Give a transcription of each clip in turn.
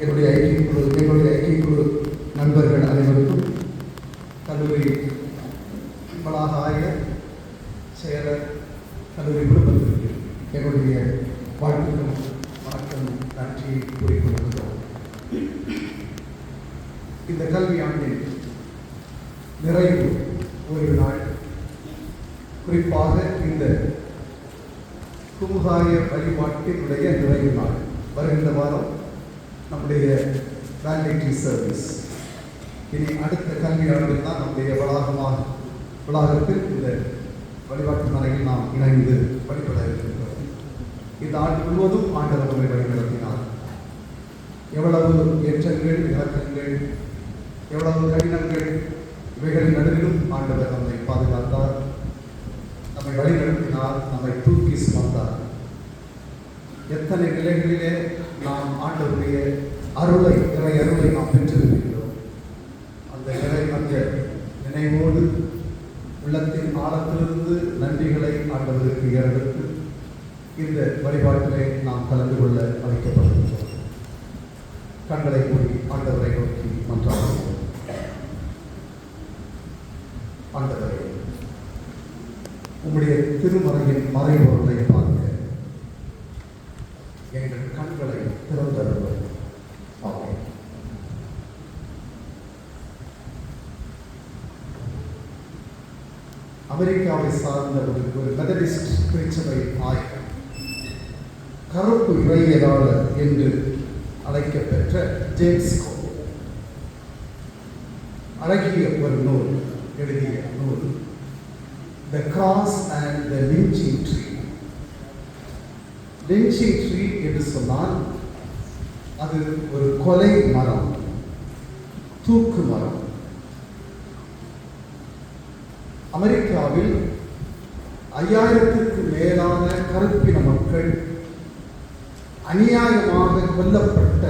என்னுடைய ஐக்கிய குழு நண்பர்கள் அனைவருக்கும், கல்லூரி வளாக செயலர், கல்லூரி குழுமத்திற்கு என்னுடைய வாழ்த்துக்கள், வணக்கம், நன்றியை கூறிக்கொள்கிறோம். இந்த கல்வி ஆண்டின் நிறைவு ஒரு நாள், குறிப்பாக இந்த குமுகாய வழிபாட்டினுடைய நிறைவு நாள் வருகின்ற வாரம் நம்முடைய வேலிடிட்டி சர்வீஸ். இனி அடுத்த கல்வி ஆண்டில் தான் நம்முடைய வளாகத்தில் இந்த வழிபாட்டு மறையில் நாம் இணைந்து வழிபட இருக்கின்றோம். இந்த ஆண்டு முழுவதும் ஆண்டவர் நம்மை வழிநடத்தினார். எவ்வளவு ஏற்றங்கள், இறக்கங்கள், எவ்வளவு கடினங்கள், இவைகளின் நடுவிலும் ஆண்டவர் நம்மை பாதுகாத்தார், நம்மை வழிநடத்தினார், நம்மை தூக்கி சுமந்தார். எத்தனை நிலைகளிலே நாம் ஆண்டவருடைய இறை அருளை நாம் பெற்றிருக்கிறோம். அந்த நினைவோடு உள்ளத்தின் ஆழத்திலிருந்து நன்றிகளை ஆண்டவருக்கு ஏறெடுத்து இந்த வழிபாட்டிலே நாம் கலந்து கொள்ள அழைக்கப்படுகின்றோம். கண்களை மூடி ஆண்டவரை நோக்கி மன்றாடுவோம். ஆண்டவரே, உம்முடைய திருமறையின் மறைபொருளை பார்க்க எங்கள் கண்களை திறந்தருளும். ஆமென். அமெரிக்காவை சார்ந்த ஒரு மெதடிஸ்ட் திருச்சபை நாயகர், கருப்பு இறையியலாளர் என்று அழைக்கப்பெற்ற ஜேம்ஸ் கோல் அழகிய ஒரு நூல் எழுதிய நூல் The Cross and the Lynching Tree. Lynching tree என்று சொன்னால் அது ஒரு கொலை மரம், தூக்கு மரம். அமெரிக்காவில் 5000க்கு மேலான கருப்பின மக்கள் அநியாயமாக கொல்லப்பட்ட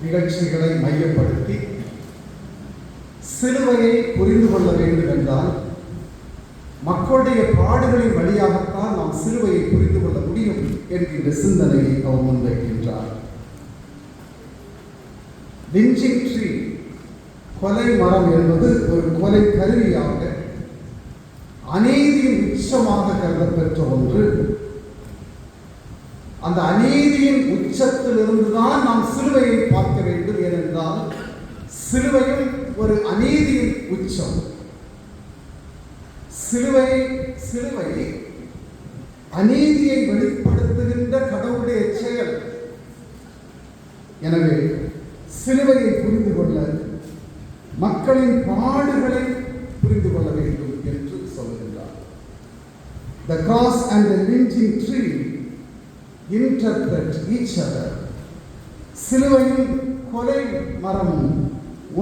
நிகழ்ச்சிகளை மையப்படுத்தி சிலுவையை புரிந்து கொள்ள வேண்டும் என்றால் மக்களுடைய பாடுகளின் வழியாகத்தான் நாம் சிலுவையை புரிந்து கொள்ள முடியும் என்கின்ற சிந்தனையை அவர் முன்வைக்கின்றார். லிஞ்சிங் ட்ரீ, கொலை மரம் என்பது ஒரு கொலை கருவியாக, அநீதியின் உச்சமாக கருதப்பெற்ற ஒன்று. அந்த அநீதியின் உச்சத்திலிருந்துதான் நாம் சிலுவையை பார்க்க வேண்டும். ஏனென்றால் சிலுவையும் ஒரு அநீதியின் உச்சம். சிலுவை அநீதியை வெளிப்படுத்துகின்ற கடவுளுடைய செயல். எனவே சிலுவையை புரிந்து கொள்ள, மக்களின் பாடுகளை புரிந்து கொள்ள வேண்டும் என்று சொல்லுகின்றார். The cross and the lynching tree interpret each other. சிலுவையும் கொலை மரமும்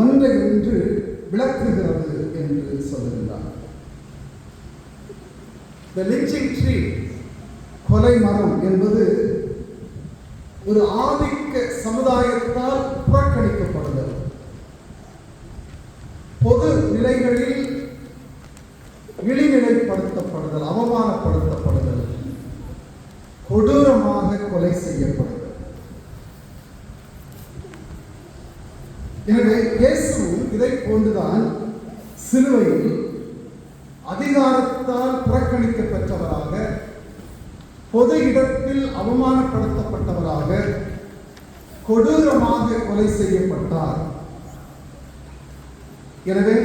ஒன்றை ஒன்று விளக்குகிறது என்று சொல்லுகின்றார். The lynching tree, கொலை மரம் என்பது ஒரு ஆதிக்க சமுதாயத்தால் புறக்கணிக்கப்படுதல், பொது நிலைகளில் இழிநிலைப்படுத்தப்படுதல், அவமானப்படுத்தப்படுதல், கொடூரமாக கொலை செய்யப்படுதல். எனவே இயேசுவும் இதை போன்றுதான் சிலுவையில் அதிகாரத்தால் புறக்கணிக்கப்பட்டவராக, பொது இடத்தில் அவமானப்படுத்தப்பட்டவராக, கொடூரமாக கொலை செய்யப்பட்டார். எனவே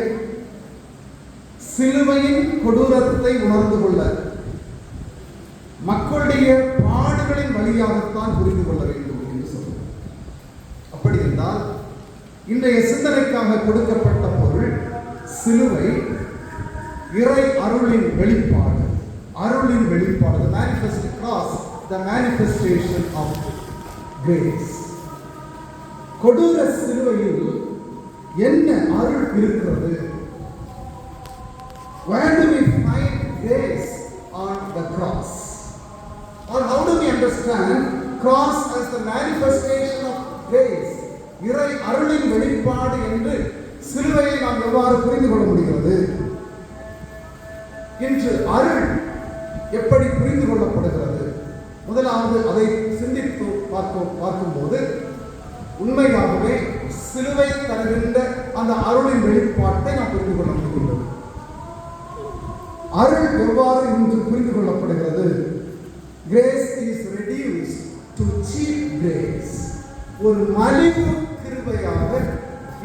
சிலுவையின் கொடூரத்தை உணர்ந்து கொள்ள, மக்களுடைய பாடுகளின் வழியாகத்தான் புரிந்து கொள்ள வேண்டும் என்று சொல்லுவோம். அப்படி என்றால் இன்றைய சிந்தனைக்காக கொடுக்கப்பட்ட பொருள் சிலுவை இறை அருளின் வெளிப்பாடு, அருளின் வெளிப்பாடு, the manifest cross, the manifestation of grace. கொடூர சிலுவையில் என்ன அருள் இருக்கிறது? Where do we find grace on the cross? Or how do we understand cross as the manifestation of grace? இறை அருளின் வெளிப்பாடு என்று சிலுவையை நாம் எவ்வாறு புரிந்து கொள்ள முடிகிறது? இன்று அருள் எப்படி புரிந்து கொள்ளப்படுகிறது? முதலாவது அதை சிந்தித்து பார்க்கும்போது உண்மையாகவே சிலுவை தருகின்ற அந்த அருளின் வெளிப்பாட்டை நாம் புரிந்து கொள்ள முடிகின்றது. அருள் எவ்வாறு இன்று புரிந்து கொள்ளப்படுகிறது? Grace is reduced to cheap grace. ஒரு மலிவு கிருபையாக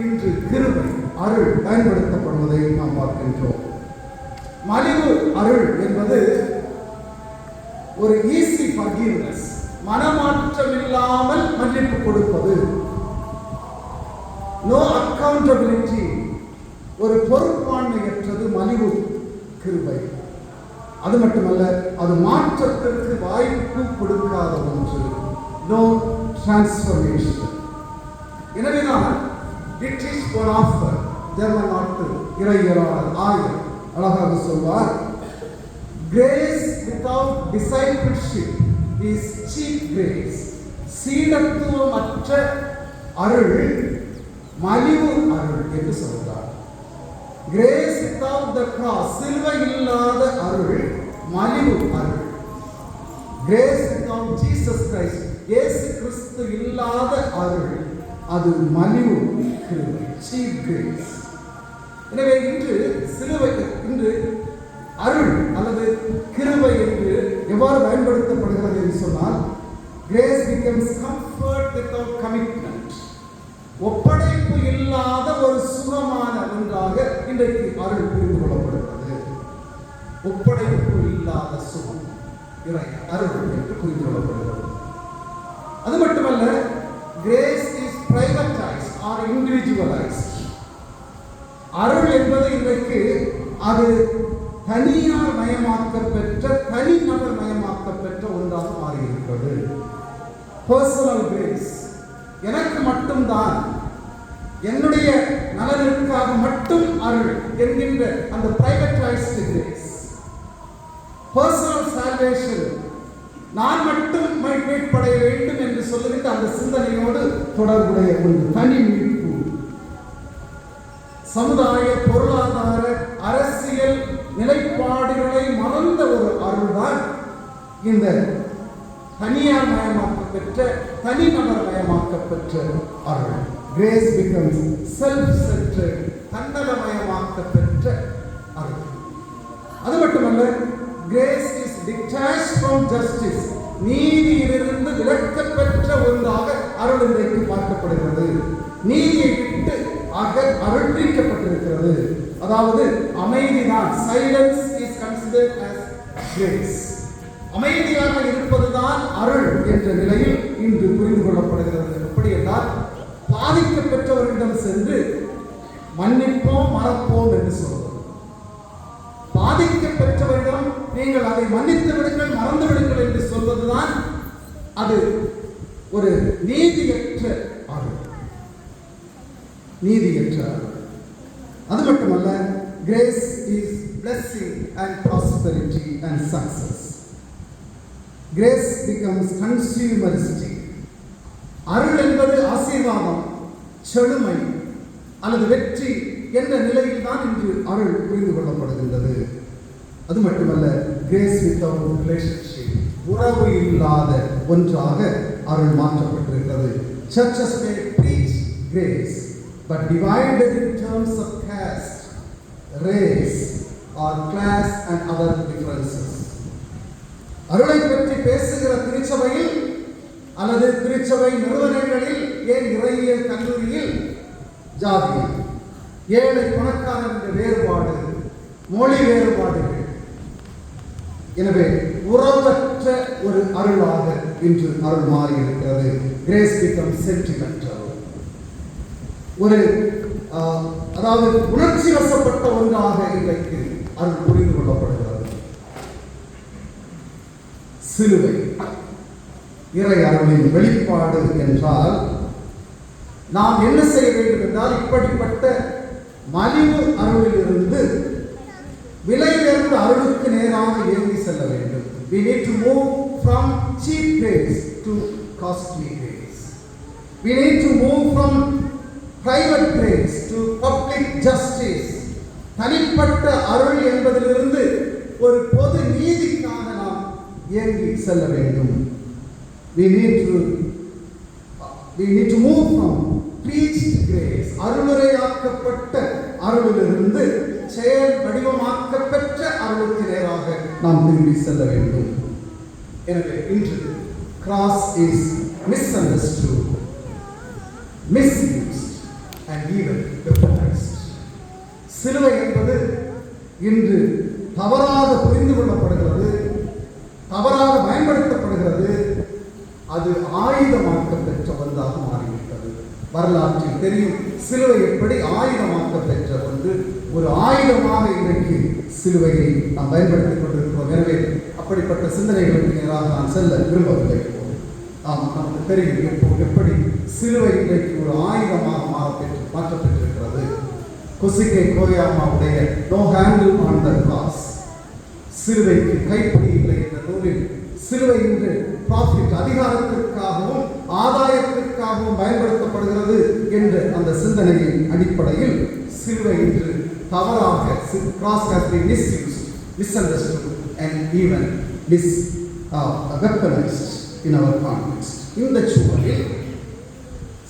இன்று கிருபை அருள் பயன்படுத்தப்படுவதை நாம் பார்க்கின்றோம். மலிவு அருள் என்பது ஒரு ஈஸி ஃபர்கிவ்னஸ், மனமாற்றம் இல்லாமல் மன்னிப்பு கொடுப்பது, நோ அக்கவுண்டபிலிட்டி, ஒரு பொறுப்பாண்மையற்றது மலிவு கிருபை. அது மட்டுமல்ல, அது மாற்றத்திற்கு வாய்ப்பு கொடுக்காத ஒன்று, நோ டிரான்ஸ்ஃபர்மேஷன். எனவேதான் டிட்ரிச் போனாஃபர் ஜெர்மன் நாட்டு இறையியலாளர் ஆயர் அழகாக சொல்வார், grace without discipleship is cheap grace. சீடத்துவமற்ற அருள் மலிவு அருள் என்று சொல்கிறார். கிரேஸ் வித்அவுட் த கிராஸ், சிலுவை இல்லாத அருள் மலிவு அருள். கிரேஸ் வித்அவுட் ஜீசஸ் கிரைஸ்ட், இயேசு கிறிஸ்து இல்லாத அருள் அது மலிவு கிருபை, சீப் கிரேஸ். எனவே இன்று அருள் அல்லது கிருபை என்று எவ்வாறு பயன்படுத்தப்படுகிறது என்று சொன்னால், grace becomes comfort without commitment. ஒப்படைப்பு இல்லாத ஒரு சுகமான ஒன்றாக இன்றைக்கு அருள் புரிந்து கொள்ளப்படுகிறது. ஒப்படைப்பு இல்லாத சுகம் இறை அருள் என்று புரிந்து கொள்ளப்படுகிறது. அது மட்டுமல்ல, கிரேஸ் இஸ் பிரைவேட்டைஸ்ட் ஆர் இண்டிவிஜுவலைஸ்ட். அருள் என்பது இன்றைக்கு அது தனியார் மயமாக்கப்பெற்ற, தனிநபர் மயமாக்கப்பெற்ற ஒன்றாக மாறியிருக்கிறது. பர்சனல் கிரேஸ், எனக்கு மட்டும்தான், என்னுடைய நலனுக்காக மட்டும் அருள் என்கின்ற அந்த பிரைவேட்டைஸ்ட் கிரேஸ். பர்சனல் சால்வேஷன், நான் மட்டும் மீட்படைய வேண்டும் என்று சொல்லுகின்ற அந்த சிந்தனையோடு தொடர்புடைய ஒரு தனி மீட்பு. சமுதாய, பொருளாதார, அரசியல் நிலைப்பாடுகளை மறந்த ஒரு அருள்தான் இந்த தனியார் மயமாக்கப்பெற்ற, தனிநபர் மயமாக்கப்பெற்ற அருள். கிரேஸ் பிகம்ஸ் செல்ஃப் சென்டர்ட், தன்னலமயமாக்கப்பெற்ற அருள். அது மட்டுமல்ல, grace is detached from justice, நீதியிலிருந்து விலக்கப்பெற்ற ஒன்றாக அருள் இன்றைக்கு பார்க்கப்படுகிறது. நீதியை விட்டு அகற்றிக்கப்பட்டிருக்கிறது. அதாவது அமைதிதான், silence is considered as grace. அமைதியாக இருப்பதுதான் அருள் என்ற நிலையில் இன்று புரிந்து கொள்ளப்படுகிறது. எப்படி என்றால், பாதிக்கப்பெற்றவர்களிடம் சென்று மன்னிப்போம் மறப்போம் என்று சொல்வது. பாதிக்கப்பெற்றவரிடம் நீங்கள் அதை மன்னித்து விடுங்கள், மறந்து விடுங்கள் என்று சொல்வதுதான் அது ஒரு நீதியற்ற அருள். நீதியற்ற அருள். அது மட்டுமல்ல, grace is blessing and prosperity and success. Grace becomes consumeristic. அருள் என்பது ஆசீர்வாதம், செழுமை அல்லது வெற்றி என்ற நிலையில் தான் இன்று அருள் புரிந்து கொள்ளப்படுகின்றது. அது மட்டுமல்ல, கிரேஸ் வித்அவுட் ரிலேஷன்ஷிப், உறவு இல்லாத ஒன்றாக அருள் மாற்றப்பட்டிருக்கிறது. Churches may preach grace, but divided in terms of caste, race or class and other differences. அருளை பற்றி பேசுகிற திருச்சபையில் அல்லது திருச்சபை நிறுவனங்களில், ஏன் இறையியல் கல்லூரியில் ஜாதி, ஏழை பணக்காரன் என்ற வேறுபாடு, மொழி வேறுபாடுகள். எனவே உறவற்ற ஒரு அருளாக இன்று அருள் மாறி இருக்கிறது. கிரேஸ் பிகம் சென்டிமெண்டல், ஒரு அதாவது உணர்ச்சி வசப்பட்ட ஒன்றாக இன்றைக்கு அருள் புரிந்து கொள்ளப்படுகிறது. சிலுவை இறை அருளின் வெளிப்பாடு என்றால் நாம் என்ன செய்ய வேண்டும் என்றால், இப்படிப்பட்ட மலிவு அருளிலிருந்து விலை உயர்ந்த அருளுக்கு நேராக ஏங்கி செல்ல வேண்டும். We need to move from cheap grace to costly grace. We need to move from private grace to public justice. தனிப்பட்ட அருள் என்பதிலிருந்து ஒரு பொது நீதிக்காக நாம் ஏங்கி செல்ல வேண்டும். We need to we need to move from preached grace, அருளுரையாக்கப்பட்ட அருளிலிருந்து செயல் வடிவமாக்கப்பெற்ற அருளுக்கு நேராக நாம் திரும்பி செல்ல வேண்டும். எனவே இன்று cross is misunderstood, misused and even weaponized. சிலுவை என்பது இன்று தவறாக புரிந்து கொள்ளப்படுகிறது, தவறாக பயன்படுத்தப்படுகிறது. அது ஆயுதமாக்க பெற்ற ஒன்றாக மாறிவிட்டது. வரலாற்றில் தெரியும் சிலுவை எப்படி ஆயுதமாக்க பெற்ற ஒன்று. ஒரு ஆயுதமாக இன்றைக்கு சிலுவையை நாம் பயன்படுத்திக் கொண்டிருக்கிறோம். எனவே அப்படிப்பட்ட சிந்தனைகளுக்கு நேராக நான் செல்ல விரும்பவில்லை. நமக்கு தெரியும் எப்படி சிலுவை இன்றைக்கு ஒரு ஆயுதமாக மாற்றப்பட்டிருக்கிறது. கொசிகே கோயாமாவுடைய no handle on the cross, சிலுவைக்கு கைப்பிடி இல்லை என்ற நூலில் சிலுவை இன்று ப்ராஃபிட், அதிகாரத்திற்காகவும் ஆதாயத்திற்காகவும் பயன்படுத்தப்படுகிறது என்ற அந்த சிந்தனையின் அடிப்படையில் சிலுவை இன்று தவறாக cross has been misused, misunderstood and even weaponized in our context. இந்த சூழலில்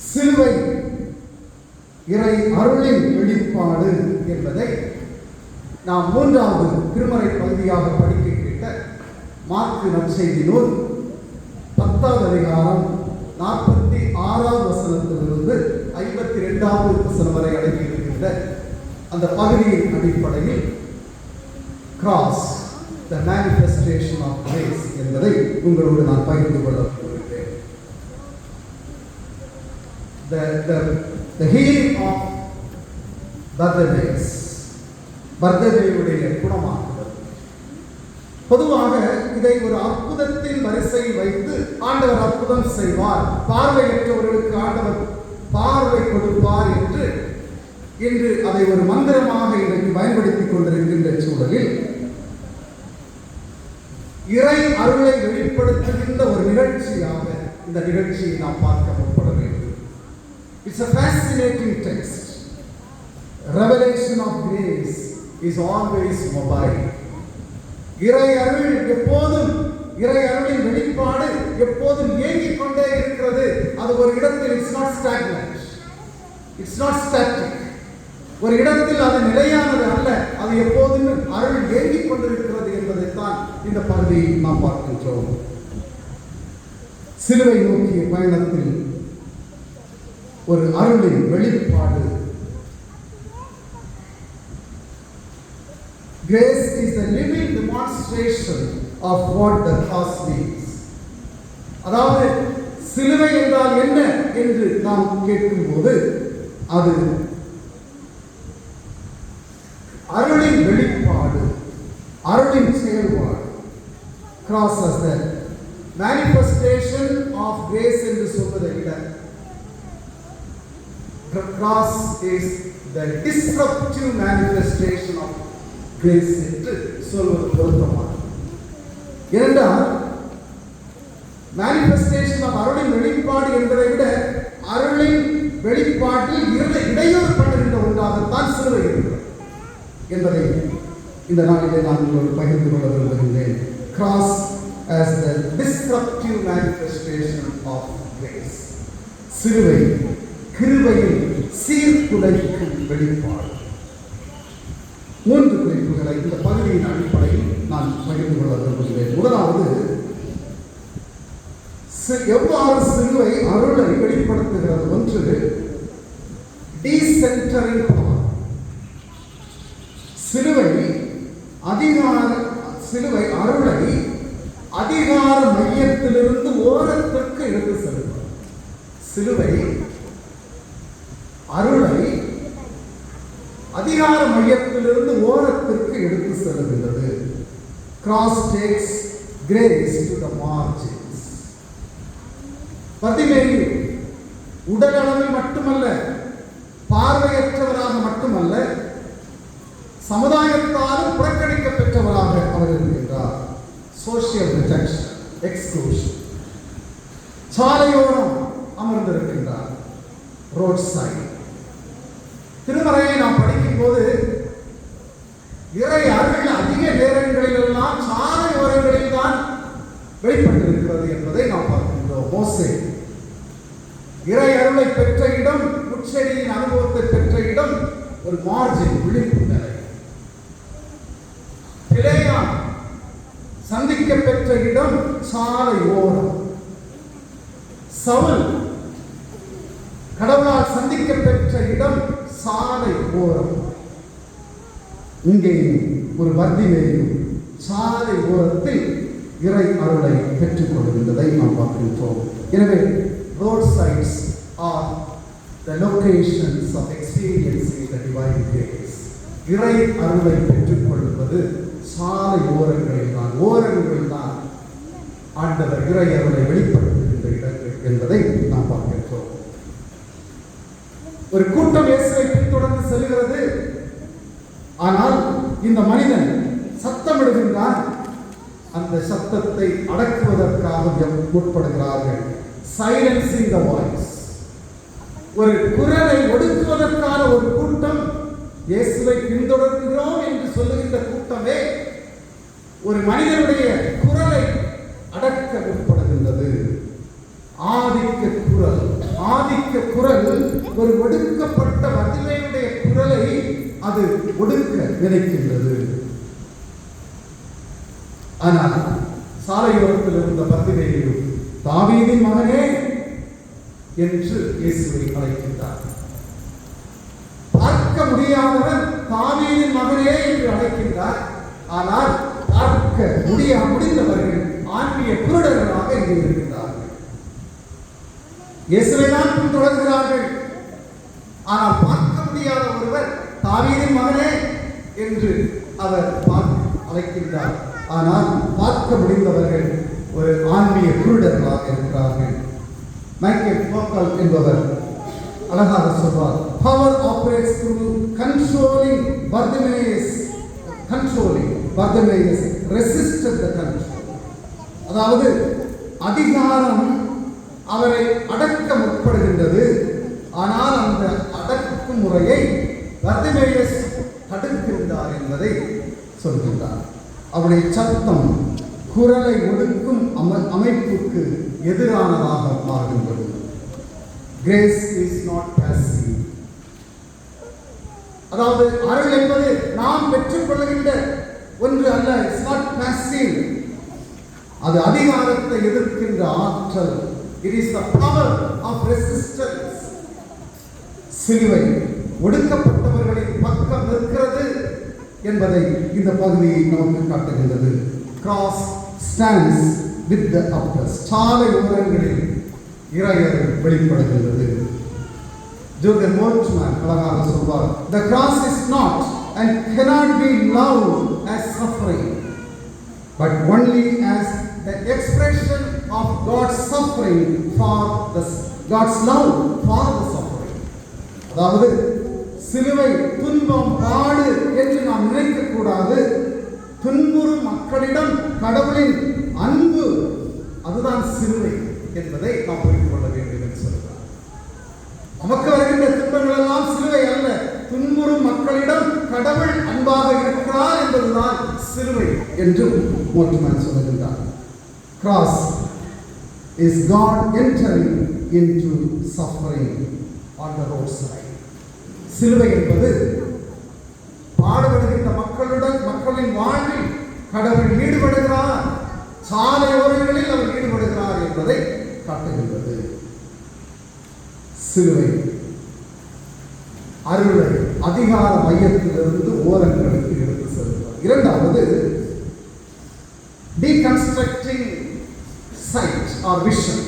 சிலுவை இறை அருளின் வெளிப்பாடு என்பதை நாம் 3வது திருமறை பகுதியாக படிக்க கேட்ட மாற்கு நற்செய்தி நூல் 10வது அதிகாரம் 46வது வசனத்திலிருந்து 52வது வசனம் வரை அடங்கியிருக்கின்ற அந்த பகுதியின் அடிப்படையில் cross the manifestation of grace என்பதை உங்களோடு நான் பகிர்ந்து கொள்ள விரும்புகிறேன். The healing of Bartimaeus, பர்தமேயுடைய குணமாக்குதல். பொதுவாக இதை ஒரு அற்புதத்தின் வரிசையில் வைத்து ஆண்டவர் அற்புதம் செய்வார், பார்வையற்றவர்களுக்கு ஆண்டவர் பார்வை கொடுப்பார் என்று இன்று அதை ஒரு மந்திரமாக இன்றைக்கு பயன்படுத்திக் கொண்டிருக்கின்ற சூழலில் இறை அருளை வெளிப்படுத்துகின்ற ஒரு நிகழ்ச்சியாக இந்த நிகழ்ச்சியை நாம் பார்க்க முற்பட வேண்டும். It's a fascinating text. Revelation of grace is always mobile. இறை அருள் எப்போதும், இறை அருளின் வெளிப்பாடு எப்போதும் இயங்கிக் கொண்டே இருக்கிறது. அது ஒரு இடத்தில் it's not stagnant, it's not static. ஒரு இடத்தில் அது நிலையானது அல்ல, அது எப்போதும் அருள் இயங்கிக் கொண்டிருக்கிறது என்பதைத்தான் இந்த பகுதியை நாம் பார்க்கின்றோம். சிலுவை நோக்கிய பயணத்தில் ஒரு அருளின் வெளிப்பாடு. Grace is the living demonstration of what the cross means. அதாவது சிலுவை என்றால் என்ன என்று நாம் கேட்கும்போது அது அருளின் வெளிப்பாடு, அருளின் செயல்பாடு. Cross as the manifestation of grace என்று சொல்வதை விட the cross is the disruptive manifestation of grace என்று சொல்வது பொருத்தமானது. ஏனென்றால் manifestation of அருளின் வெளிப்பாடு என்பதை விட அருளின் வெளிப்பாட்டில் இடையூறு பண்ணுகின்ற ஒன்றாகத்தான் சிலுவை இருக்கிறது என்பதை இந்த நாளிலே நான் உங்களோடு பகிர்ந்து கொள்ள விரும்புகின்றேன். Cross as the disruptive manifestation of grace. சிலுவை கிருபையின் சீர்குலைக்கும் வெளிப்பாடு. 3 குறிப்புகளை இந்த பகுதியின் அடிப்படையில் நான் பகிர்ந்து கொள்ள விரும்புகிறேன். முதலாவது, எவ்வாறு சிலுவை அருளை வெளிப்படுத்துகிறது. ஒன்று, டீசென்டரிங் பவர். சிலுவை அருளை அதிகார மையத்திலிருந்து ஓரத்திற்கு எடுத்து செல்கிறது. சிலுவை அருளை அதிகார மையத்திலிருந்து ஓரத்திற்கு எடுத்து செல்கிறது. Cross takes grace to the margins. Bartimaeus உடல் அளவில் மட்டுமல்ல, பார்வையற்றவராக மட்டுமல்ல, சமுதாயத்தாலும் புறக்கணிக்க பெற்றவராக அவர் இருக்கின்றார். Social rejection, exclusion. சாலையோரம் அமர்ந்திருக்கின்றார், ரோட் சைடு. திருமறையை நாம் படிக்கும் போது இறை அருள் அதிக நேரங்களில் எல்லாம் சாலையோரங்களில் தான் வெளிப்பட்டிருக்கிறது என்பதை நாம் பார்க்கின்றோம். மோசே இறை அருளை பெற்ற இடம், முச்செடியின் அனுபவத்தை பெற்ற இடம் ஒரு மார்ஜின், விளிம்பு நிலை. பிலேயாம் சந்திக்க பெற்ற இடம் சாலை ஓரம். சவுல் கடவுளால் சந்திக்க பெற்ற இடம் சாலை ஓரம். இங்கே ஒரு வர்திமேயும் சாலை ஓரத்தில் இறை அருளை பெற்றுக் கொள்கின்றதை நாம் பார்க்கின்றோம். எனவே road sides are the locations of experiencing the divine grace. இறை அருளை பெற்றுக் கொள்வது சாலை ஓரங்களில் தான் ஆண்டவர் இறை அருளை வெளிப்படுத்துகின்ற இடங்கள் என்பதை நாம் பார்க்கின்றோம். ஒரு கூட்டம் இயேசுவை பின்தொடர்ந்து செல்கிறது. ஆனால் இந்த மனிதன் சத்தமிடுகின்றான். அந்த சத்தத்தை அடக்குவதற்காக முற்படுகிறார்கள். Silencing the voice. ஒரு குரலை ஒடுக்குவதற்கான ஒரு கூட்டம், இயேசுவை பின்தொடர்கிறோம் என்று சொல்லுகின்ற கூட்டமே ஒரு மனிதனுடைய குரலை அடக்க முற்படுகின்றது. ஆதிக்க குரல் ஒரு ஒடுக்கப்பட்ட வர்திமேயுடைய குரலை அது ஒடுக்க நினைக்கின்றது. ஆனால் சாலையோரத்தில் இருந்த வர்திமேயு தாவீதின் மகனே என்று இயேசுவை அழைக்கின்றார். பார்க்க முடியாதவன் தாவீதின் மகனே என்று அழைக்கின்றார். ஆனால் பார்க்க முடிந்தவர்கள் ஆன்மீக குருடர்களாக இங்கே இருக்கிறார்கள். இயேசுவை தான் பின்தொடர்கிறார்கள். ஆனால் பார்க்க முடியாத ஒருவர் தாவீதின் மகனே என்று அவர் அழைக்கின்றார். ஆனால் பார்க்க முடிந்தவர்கள் ஒரு ஆன்மீக குருடர்களாக இருக்கிறார்கள். மைக்கேல் ஃபோக்கல் என்பவர் அழகாக சொல்வார், power operates through controlling Bartimaeus resisted the control. அதாவது அதிகாரம் அவரை அடக்க முற்படுகின்றது. ஆனால் அந்த அடக்கும் முறையை பர்திமேயஸ் தடுக்கின்றார் என்பதை சொல்கின்றார். அவருடைய சத்தம் குரலை ஒடுக்கும் அமைப்புக்கு எதிரானதாக மாறுகின்றது. Grace is not passive. அதாவது அருள் என்பது நாம் பெற்றுக்கொள்கின்ற ஒன்று அல்ல. It's not passive. அது அதிகாரத்தை எதிர்க்கின்ற ஆற்றல். It is the power of resistance. சிலுவை ஒடுக்கப்பட்டவர்களின் பக்கம் நிற்கிறது என்பதை இந்த பகுதியை நமக்கு காட்டுகின்றது. Cross stands with the oppressed. சாலை ஓரங்களில் இறையர் வெளிப்படுகின்றது. ஜோர்கன் மோல்ட்மேன் அழகாக சொல்வார், the cross is not and cannot be loved as suffering, but only as the expression of God's suffering for God's love for the suffering. அதாவது சிலுவை துன்பம் பாடு என்று நாம் நினைக்க கூடாது. துன்புறும் மக்களிடம் கடவுளின் அன்பு, அதுதான் சிலுவை என்பதை நாம் புரிந்து கொள்ள வேண்டும் என்று சொல்கிறார். நமக்கு வருகின்ற துன்பங்கள் எல்லாம் சிலுவை அல்ல. துன்புறும் மக்களிடம் கடவுள் அன்பாக இருக்கிறார் என்பதுதான் சிலுவை என்று மோல்ட்மேன் சொல்லுகின்றார். Cross is God entering into suffering on the roadside. சிலுவை என்பது பாடுபடுகின்ற மக்களின் வாழ்வில் கடவுள் ஈடுபடுகிறார், சாலை ஓரங்களில் அவர் ஈடுபடுகிறார் என்பதை காட்டுகின்றது. சிலுவை அருளை அதிகார மையத்திலிருந்து ஓரங்களுக்கு எடுத்து செல்கிறார். இரண்டாவது, deconstructing sight or vision.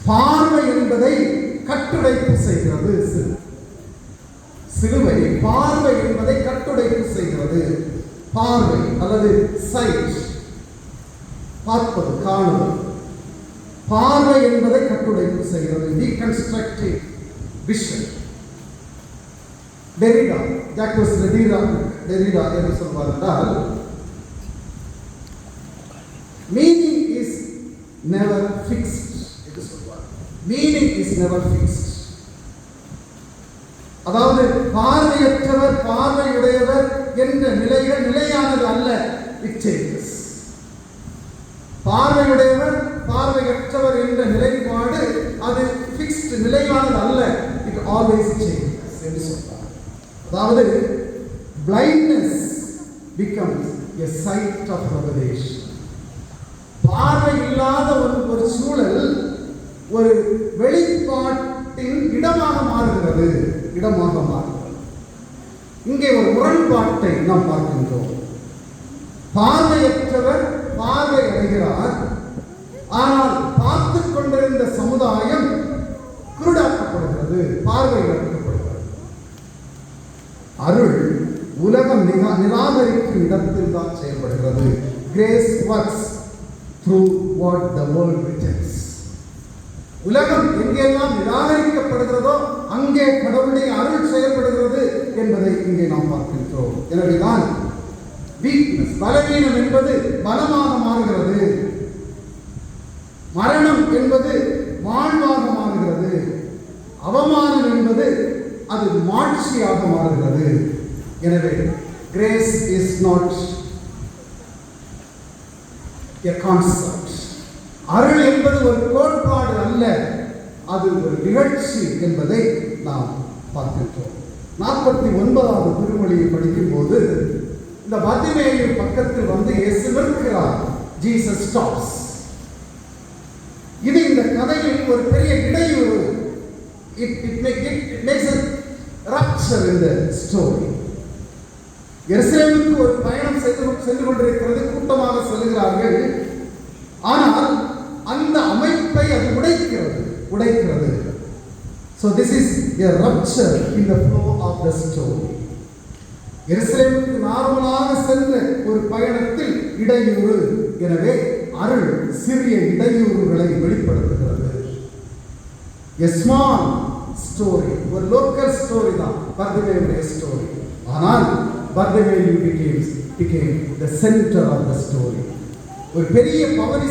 பார்வை என்பதை கட்டுடைப்பு செய்கிறது. சிலுவை பார்வை என்பதை கட்டுடைப்பு செய்கிறது. பார்வை அல்லது சைட், பார்ப்பது, காணுதல். பார்வை என்பதை கட்டுடைப்பு செய்கிறது. deconstructing vision. Derrida, Jacques Derrida என்று சொல்வார் என்றால், meaning is never fixed என்று சொல்வார். meaning is never fixed. அதாவது பார்வையற்றவர் பார்வையுடையவர் என்ற நிலைகள் நிலையானது அல்ல. it changes. பார்வையுடையவர் பார்வையற்றவர் என்ற நிலைப்பாடு அது நிலையானது அல்ல, it always changes என்று சொல்றார். அதாவது blindness becomes a sight of revelation. பார்வை இல்லாத ஒரு சூழல் ஒரு வெளிப்பாட்டின் இடமாக மாறுகிறது. இங்கே ஒரு முரண்பாட்டை நாம் பார்க்கின்றோம். பார்வையற்றவர் பார்வை அடைகிறார், ஆனால் பார்த்து கொண்டிருந்த சமுதாயம் குருடாக்கப்படுகிறது, பார்வை இழக்கப்படுகிறது. அருள் உலகம் நிராகரிக்கும் இடத்தில் தான் செயல்படுகிறது. Grace works through what the world rejects. உலகம் எங்கெல்லாம் நிராகரிக்கப்படுகிறதோ அங்கே கடவுளுடைய அருள் செயல்படுகிறது என்பதை இங்கே நாம் பார்க்கின்றோம். எனவேதான் வீக்னஸ், பலவீனம் என்பது பலமாக மாறுகிறது, மரணம் என்பது வாழ்வாக மாறுகிறது, அவமானம் என்பது அது மாட்சியாக மாறுகிறது. எனவே grace is not a concept. அருள் என்பது ஒரு கோட்பாடு அல்ல, அது ஒரு நிகழ்ச்சி என்பதை நாம் பார்க்கின்றோம். 49வது திருமொழியை படிக்கும் போது இந்த பர்திமேயு பக்கத்தில் வந்து இயேசு நிற்கிறார். Jesus stops. இது இந்த கதையில் ஒரு பெரிய இடையூறு. It makes a rupture in the story. எருசலேமுக்கு ஒரு பயணம் சென்று கொண்டிருக்கிறது, கூட்டமாக செல்கிறார்கள். ஆனால் அந்த அமைப்பை அது உடைக்கிறது. So this is a rupture in the flow of the story. எருசலேமுக்கு நார்மலாக சென்ற ஒரு பயணத்தில் இடையூறு. எனவே அருள் சிறிய இடையூறுகளை வெளிப்படுத்துகிறது. A small story, ஒரு லோக்கல் ஸ்டோரி தான் பர்திமேயுடைய ஸ்டோரி. ஆனால் Bartimaeus became the center of the story. ஒரு பெரிய பவனி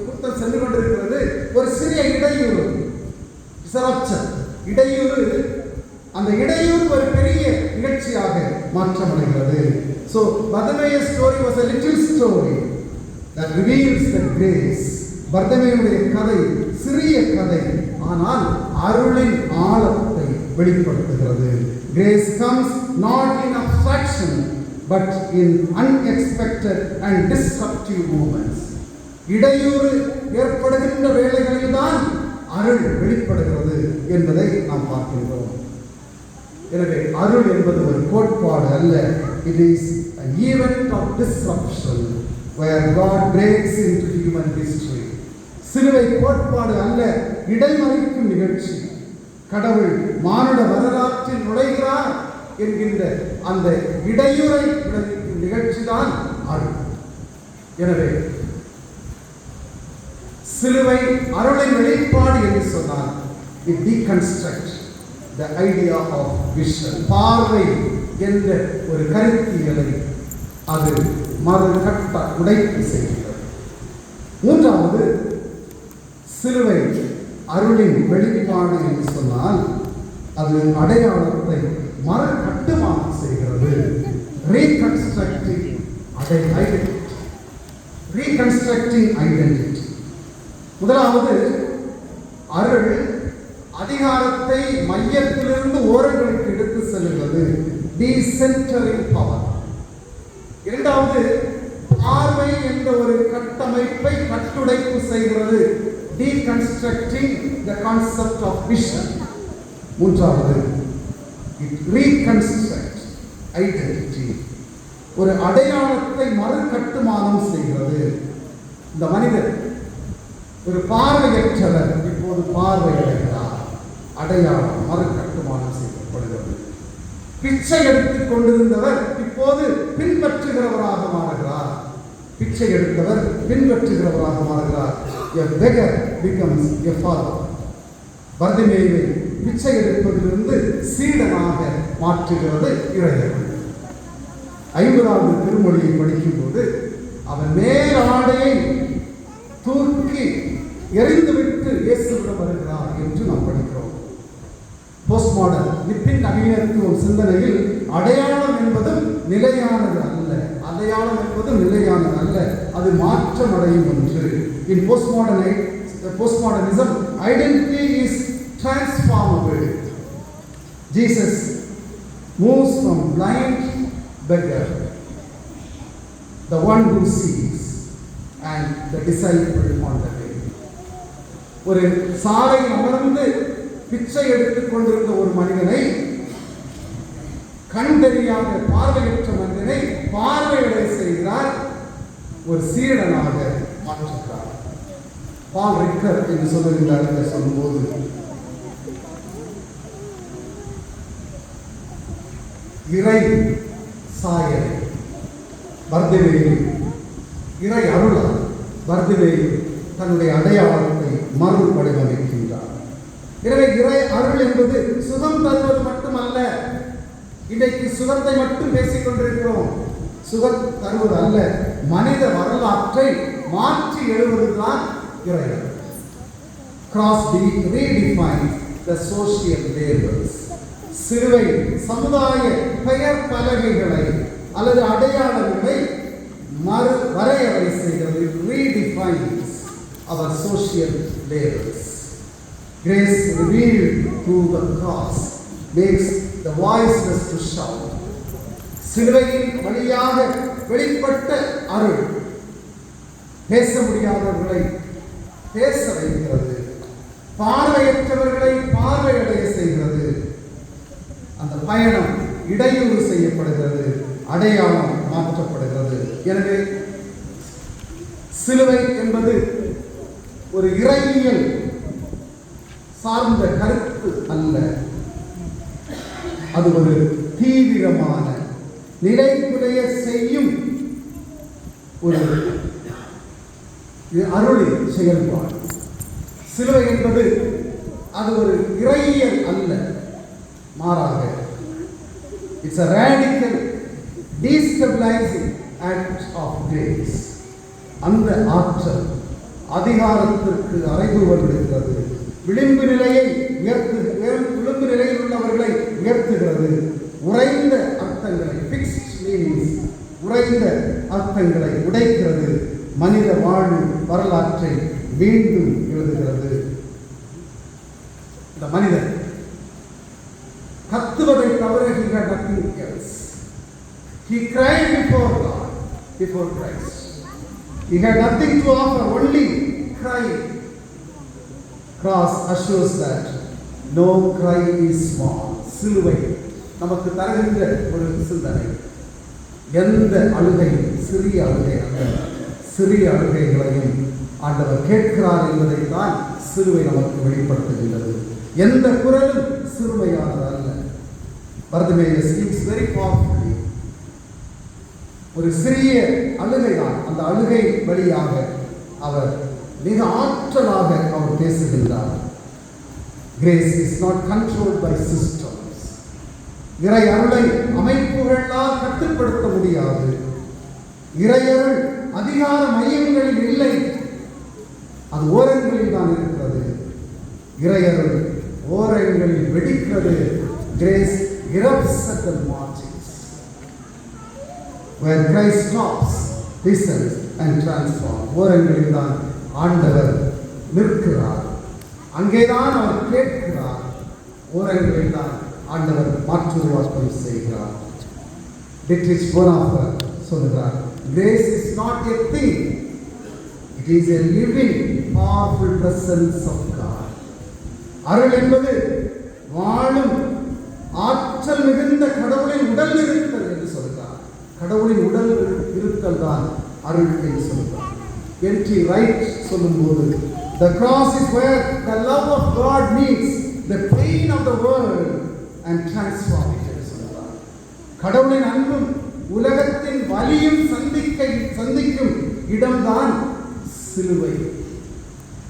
கூட்டம் சென்று கொண்டிருக்கிறது, ஒரு சிறிய இடையூறு, இடையூறு, அந்த இடையூறு ஒரு பெரிய நிகழ்ச்சியாக மாற்றமடைகிறது. So Bartimaeus story was a little story that reveals the grace. பர்திமேயுடைய கதை சிறிய கதை, ஆனால் அருளின் ஆழத்தை வெளிப்படுத்துகிறது. Grace comes not in abstraction but in unexpected and disruptive moments. இடையூறு ஏற்படுகின்ற வேளைகளில் தான் அருள் வெளிப்படுகிறது என்பதை நாம் பார்க்கின்றோம். எனவே அருள் என்பது ஒரு கோட்பாடு அல்ல, it is an event of disruption where God breaks into human history. சிலுவை கோட்பாடு அல்ல, இடைமறிக்கும் நிகழ்ச்சி. கடவுள் மானுட வரலாற்றில் நுழைகிறார் என்கின்ற அந்த இடையூறை விளைவிக்கும் நிகழ்ச்சி தான் அருள். எனவே சிலுவை அருளின் வெளிப்பாடு என்று சொன்னால் it deconstructs the idea of vision. பார்வை என்ற ஒரு கருத்தியலை அது மறுகட்ட உடைப்பு செய்கிறது. மூன்றாவது, சிலுவை அருளின் வெளிப்பாடு என்று சொன்னால் அது அடையாளத்தை மறுகட்டுமானம் செய்கிறது. Reconstructing identity. முதலாவது, அருள் அதிகாரத்தை மையத்திலிருந்து ஓரங்களுக்கு எடுத்து செல்கிறது, டீசென்டரிங் பவர். இரண்டாவது, பார்வை என்ற ஒரு கட்டமைப்பை கட்டுடைப்பு செய்கிறது, deconstructing the concept of vision. மூன்றாவது, it reconstructs identity. ஒரு அடையாளத்தை மறுகட்டுமானம் செய்கிறது. இந்த மனிதர் ஒரு பார்வையற்றவர் இப்போது பார்வையடைகிறார், அடையாளம் மறுகட்டுமானம் செய்யப்படுகிறது. பிச்சை எடுத்துக் கொண்டிருந்தவர் இப்போது பின்பற்றுகிறவராக மாறுகிறார். பிச்சை எடுத்தவர் பின்பற்றுகிறவராக மாறுகிறார். A beggar becomes a father. பர்திமேயுவை பிச்சை எடுப்பதிலிருந்து சீடனாக மாற்றுகிறது இறைவன். 50வது திருமொழியை படிக்கும்போது அவன் மேல் ஆடையை தூக்கி எறிந்துவிட்டு இயேசுவிடம் வருகிறார் என்று நாம் படிக்கிறோம். போஸ்ட்மாடர்ன் நிப்பின் நவீனத்துவம் சிந்தனையில் அடையாளம் என்பதும் நிலையானது அல்ல, அடையாளம் என்பதும் நிலையானது அல்ல, அது மாற்றமடையும் ஒன்று. In postmodernism, identity is transformable. Jesus moves from blind beggar, the one who sees, and the disciple on the way. ஒரு சாலையில் அமர்ந்து பிச்சை எடுத்துக் கொண்டிருந்த ஒரு மனிதனை, கண் தெரியாத பார்வையற்ற மனிதனை பார்வையடைய செய்கிறார், ஒரு சீடனாக மாற்றுகிறார். பால் ரிக்கர் என்று சொல்லுகிறார். என்று சொல்லும்போது இறை சாயல் பர்திமேயு, இறை அருளால் பர்திமேயு தன்னுடைய அடையாளத்தை மறுவடிவமைக்கின்றார். எனவே இறை அருள் என்பது சுகம் தருவது மட்டுமல்ல. இன்றைக்கு சுகத்தை மட்டும் பேசிக் கொண்டிருக்கிறோம். சுகம் தருவது அல்ல, மனித வரலாற்றை மாற்றி எழுதுவதுதான் இறை அருள். Cross redefines the social labels. சிலுவை சமுதாய பெயர் பலகைகளை அல்லது அடையாளங்களை வரையறை செய்கிறது. Redefines our social labels. Grace revealed through the cross makes the voiceless to shout. சிலுவையின் வழியாக வெளிப்பட்ட அருள் பேச முடியாதவர்களை பேச வைக்கிறது, பார்வையற்றவர்களை பார்வையடைய செய்கிறது. அந்த பயணம் இடையூறு செய்யப்படுகிறது, அடையாளம் மாற்றப்படுகிறது. எனவே சிலுவை என்பது ஒரு இறையியல் சார்ந்த கருத்து அல்ல, அது ஒரு தீவிரமான நிலைக்குலைய செய்யும் ஒரு அருளின் செயல்பாடு. சிலுவை என்பது அது ஒரு இறையியல் அல்ல, மாறாக it's a radical destabilizing act of grace. அந்த ஆற்றல் அதிகாரத்திற்கு அறைகூவல் விடுகிறது, விளிம்பு நிலையில் உள்ளவர்களை உயர்த்துகிறது, உறைந்த அர்த்தங்களை ஃபிக்ஸ்ட் மீனிங்ஸ் உறைந்த அர்த்தங்களை உடைக்கிறது, மனித வாழ்வு வரலாற்றை மீண்டும் எழுதுகிறது. இந்த மனிதன் கத்துவதை தவிர he had nothing else. He cried before God, before Christ. He had nothing to offer, only crying. Cross assures that no cry is small. சிலுவை நமக்கு தருகின்ற ஒரு சிந்தனை, எந்த அழுகை சிறிய அழுகை அல்ல, சிறிய அழுகைகளையும் ஆண்டவர் கேட்கிறார் என்பதை தான் சிலுவை நமக்கு வெளிப்படுத்துகின்றது. எந்த குரலும் சிறுமையானது அல்ல. Bartimaeus speaks very powerfully. ஒரு சிறிய அழுகைதான், அந்த அழுகை வழியாக அவர் மிக ஆற்றலாக அவர் பேசுகின்றார். Grace is not controlled by systems. இறை அருளை அமைப்புகளால் கட்டுப்படுத்த முடியாது. இறையருள் அதிகார மையங்களில் இல்லை, அது ஓரங்களில் தான் இருக்கிறது. இறையருள் ஓரங்களில் வெடிக்கிறது. Grace erupts at the margins. Where Christ stops, listens and transforms. ஓரங்களில் தான் ஆண்டவர் நிற்கிறார், அங்கேதான் அவர் கேட்கிறார். ஓரங்களில் தான் ஆண்டவர் மாற்றுருவாக்கம் செய்கிறார். டிட்ரிச் போனாஃபர் சொல்கிறார், Grace is not a thing, it is a living powerful presence of God. அருள் என்பது வாழும் ஆற்றல் மிகுந்த கடவுளின் உடல் இருத்தல் என்று சொல்கிறார். கடவுளின் உடல் இருத்தல் தான் அருள் என்று சொல்கிறார். N.T. Wright சொல்லும்போது, the cross is where the love of God meets the pain of the world and transforms it என்று சொல்கிறார். கடவுளின் அன்பும் உலகத்தின் வலியும் சந்திக்கும் இடம்தான் சிலுவை.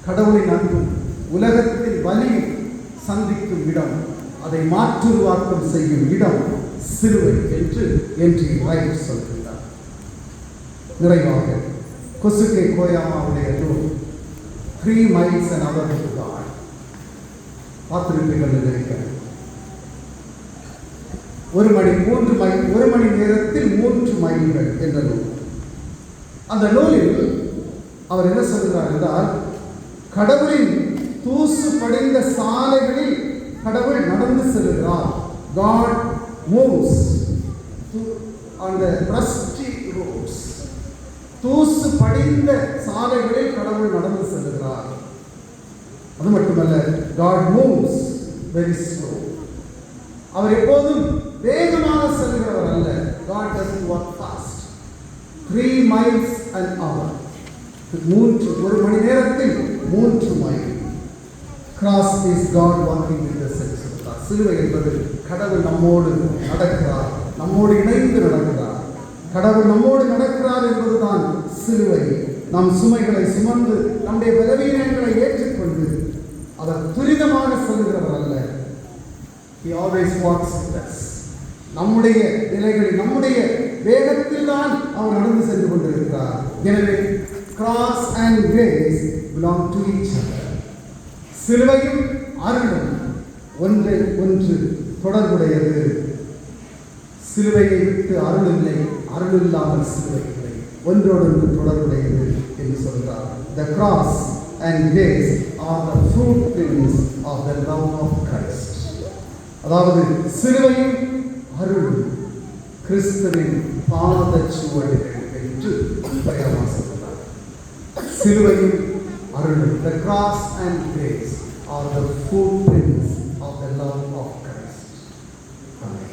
கடவுளின் அன்பும் உலகத்தின் வலியும் சந்திக்கும் இடம், அதை மாற்றுருவாக்கம் செய்யும் இடம் சிலுவை என்று N.T. Wright சொல்கிறார். நிறைவாக கொசுக்கே கோயாமாவுடைய நூல் 3 miles an hour to God பார்த்திருப்பீர்கள் நினைக்கிறேன். 1 மணி நேரத்தில் 3 மைல்கள் என்ற நூல். அந்த நூலில் அவர் என்ன சொல்கிறார் என்றால், கடவுளின் தூசு படிந்த சாலைகளில் கடவுள் நடந்து செல்கிறார். God moves on the rusty roads. தூசு படிந்த சாலைகளில் கடவுள் நடந்து செல்கிறார். அது மட்டுமல்ல, God moves very slow. அவர் எப்போதும் வேகமாக செல்கிறவர் அல்ல. God doesn't walk fast. 3 miles an hour. ஒரு மணி நேரத்தில் 3 mile. Cross is God walking with us. சிலுவை என்பது கடவுள் நம்மோடு நடக்கிறார், நம்மோடு இணைந்து நடக்கிறார். கடவுள் நம்மோடு நடக்கிறார் என்பதுதான் சிலுவை. நம் சுமைகளை சுமந்து நம்முடைய பலவீனங்களை ஏற்றுக்கொண்டு அவர் துரிதமாக செல்கிறவர் அல்ல. He always walks with us. நம்முடைய நிலைகளில் நம்முடைய வேகத்தில் தான் அவர் நடந்து சென்று கொண்டிருக்கிறார். எனவே cross and grace belong to each other. சிலுவையும் அருளும் ஒன்றை ஒன்று தொடர்புடையது. சிலுவையை விட்டு அருள் இல்லை, அருள் இல்லாமல் சிலுவை இல்லை, ஒன்றோடொன்று தொடர்புடையது என்று சொல்கிறார். The cross and grace are the footprints of the love of Christ. அதாவது சிலுவையும் அருளும் கிறிஸ்துவின் பாதச்சுவடுகள் என்று பெயராக சொல்கிறார். சிலுவையும் அருளும், the cross and grace are the footprints of the love of Christ. Amen.